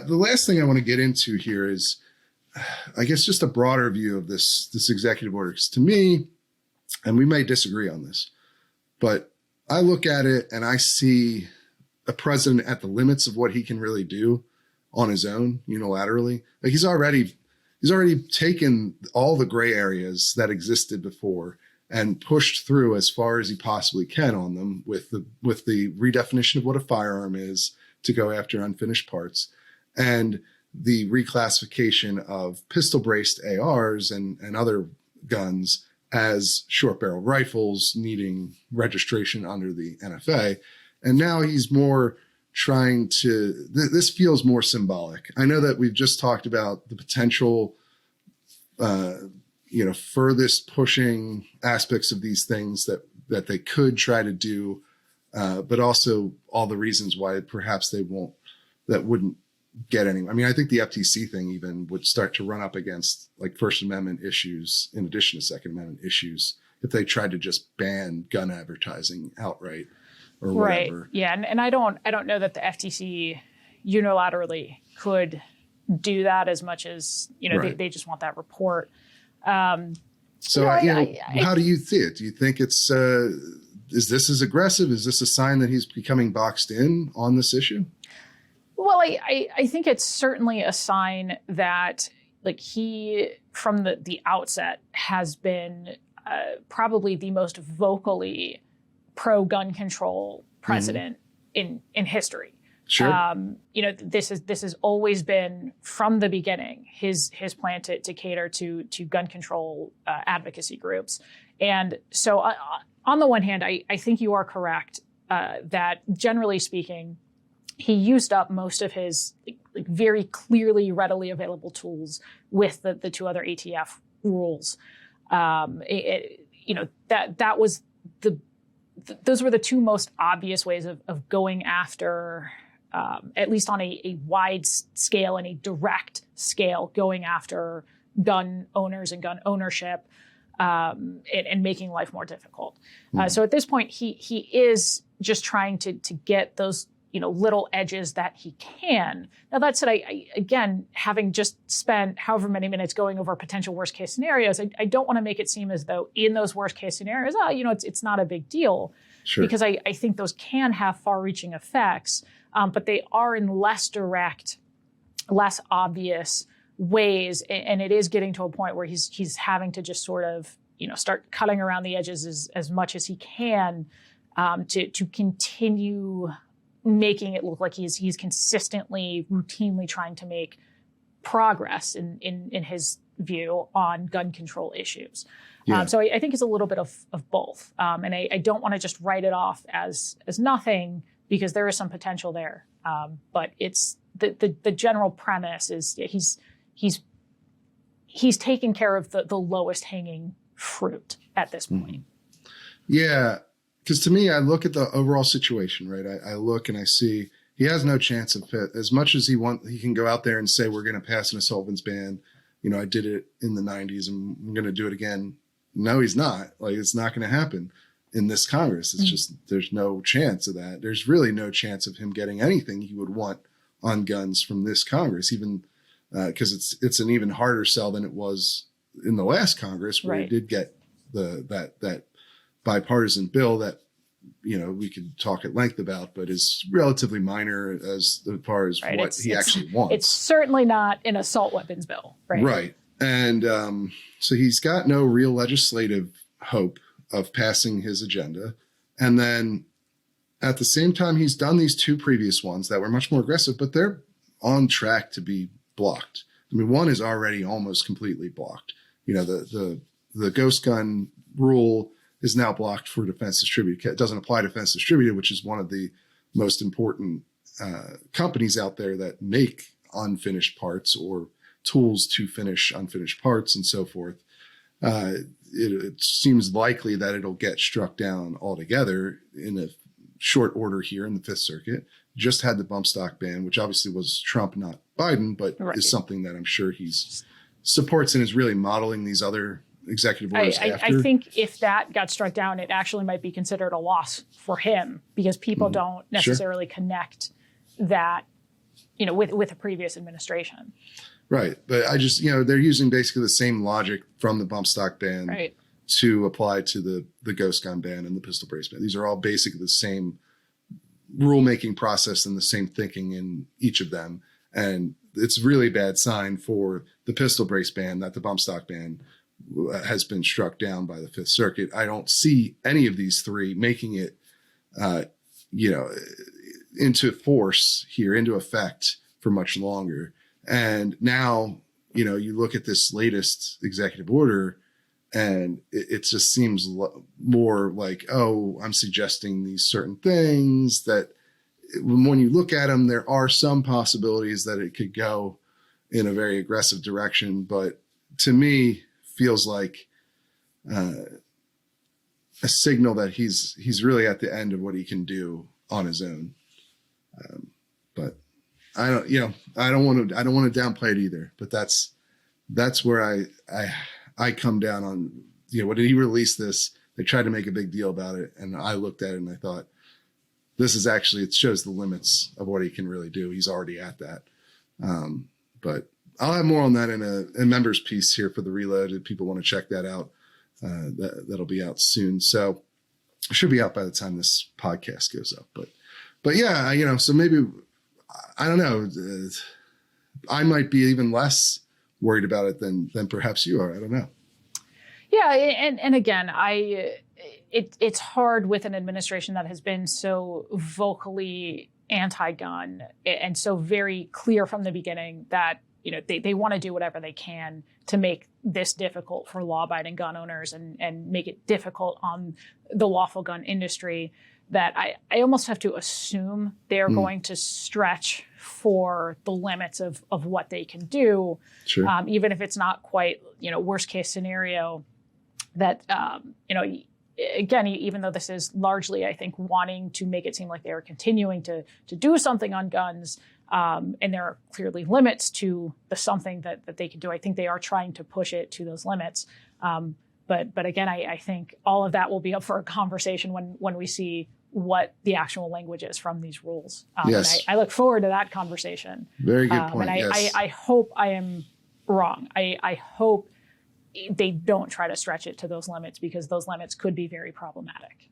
The last thing I want to get into here is, I guess, just a broader view of this executive order. 'Cause to me, and we may disagree on this, but I look at it and I see a president at the limits of what he can really do on his own unilaterally. Like he's already taken all the gray areas that existed before and pushed through as far as he possibly can on them with the redefinition of what a firearm is to go after unfinished parts, and the reclassification of pistol braced ARs and other guns as short barrel rifles needing registration under the NFA. And now he's more trying to, this feels more symbolic. I know that we've just talked about the potential, furthest pushing aspects of these things that they could try to do, but also all the reasons why perhaps that wouldn't get anywhere. I mean, I think the FTC thing even would start to run up against like First Amendment issues in addition to Second Amendment issues if they tried to just ban gun advertising outright or whatever. Right. Yeah. And I don't know that the FTC unilaterally could do that as much as, right. they just want that report. How do you see it? Do you think it's, is this as aggressive? Is this a sign that he's becoming boxed in on this issue? Well, I think it's certainly a sign that like he, from the outset, has been probably the most vocally pro-gun control president in history. Sure. This has always been from the beginning his plan to cater to gun control advocacy groups. And so on the one hand, I think you are correct that generally speaking, he used up most of his like very clearly, readily available tools with the two other ATF rules. That was those were the two most obvious ways of going after, at least on a wide scale and a direct scale, going after gun owners and gun ownership, and making life more difficult. So at this point, he is just trying to get those little edges that he can. Now that said, I again, having just spent however many minutes going over potential worst case scenarios, I don't want to make it seem as though in those worst case scenarios, it's not a big deal. Sure. Because I think those can have far reaching effects, but they are in less direct, less obvious ways. And it is getting to a point where he's having to just sort of, start cutting around the edges as much as he can to continue making it look like he's consistently, routinely trying to make progress in his view on gun control issues. Yeah. So I think it's a little bit of both. And I don't want to just write it off as nothing because there is some potential there. But it's the general premise is he's taken care of the lowest hanging fruit at this point. Yeah. Because to me, I look at the overall situation, right? I look and I see he has no chance of it. As much as he can go out there and say, we're going to pass an assault weapons ban. I did it in the 90s and I'm going to do it again. No, he's not. Like, it's not going to happen in this Congress. It's just, there's no chance of that. There's really no chance of him getting anything he would want on guns from this Congress, even because it's an even harder sell than it was in the last Congress, where he did get that bipartisan bill that, we could talk at length about, but is relatively minor as far as what he actually wants. It's certainly not an assault weapons bill, right? Right. And so he's got no real legislative hope of passing his agenda. And then at the same time, he's done these two previous ones that were much more aggressive, but they're on track to be blocked. I mean, one is already almost completely blocked. The ghost gun rule is now blocked for defense distributed. It doesn't apply to defense distributed, which is one of the most important companies out there that make unfinished parts or tools to finish unfinished parts and so forth. It seems likely that it'll get struck down altogether in a short order here in the Fifth Circuit. Just had the bump stock ban, which obviously was Trump, not Biden, but is something that I'm sure he's supports and is really modeling these other executive orders after. I think if that got struck down, it actually might be considered a loss for him because people don't necessarily connect that with a previous administration. Right. But I just, they're using basically the same logic from the bump stock ban Right. to apply to the ghost gun ban and the pistol brace ban. These are all basically the same rulemaking process and the same thinking in each of them. And it's really bad sign for the pistol brace ban that the bump stock ban has been struck down by the Fifth Circuit. I don't see any of these three making it, into force here, into effect for much longer. And now, you look at this latest executive order and it just seems more like, oh, I'm suggesting these certain things that when you look at them, there are some possibilities that it could go in a very aggressive direction. But to me, feels like a signal that he's really at the end of what he can do on his own. But I don't want to downplay it either. But that's where I come down on, when he released this, they tried to make a big deal about it. And I looked at it and I thought, this is actually, it shows the limits of what he can really do. He's already at that. But I'll have more on that in a members piece here for the Reload. If people want to check that out, that'll be out soon. So it should be out by the time this podcast goes up. But yeah, so maybe, I don't know. I might be even less worried about it than perhaps you are. I don't know. Yeah, and again, it's hard with an administration that has been so vocally anti-gun and so very clear from the beginning that they want to do whatever they can to make this difficult for law-abiding gun owners and make it difficult on the lawful gun industry, that I almost have to assume they're going to stretch for the limits of what they can do, sure. Even if it's not quite, worst case scenario. That, again, even though this is largely, I think, wanting to make it seem like they are continuing to do something on guns, and there are clearly limits to the something that they can do. I think they are trying to push it to those limits. But again, I think all of that will be up for a conversation when we see what the actual language is from these rules. Yes. And I look forward to that conversation. Very good point. And yes. I hope I am wrong. I hope they don't try to stretch it to those limits, because those limits could be very problematic.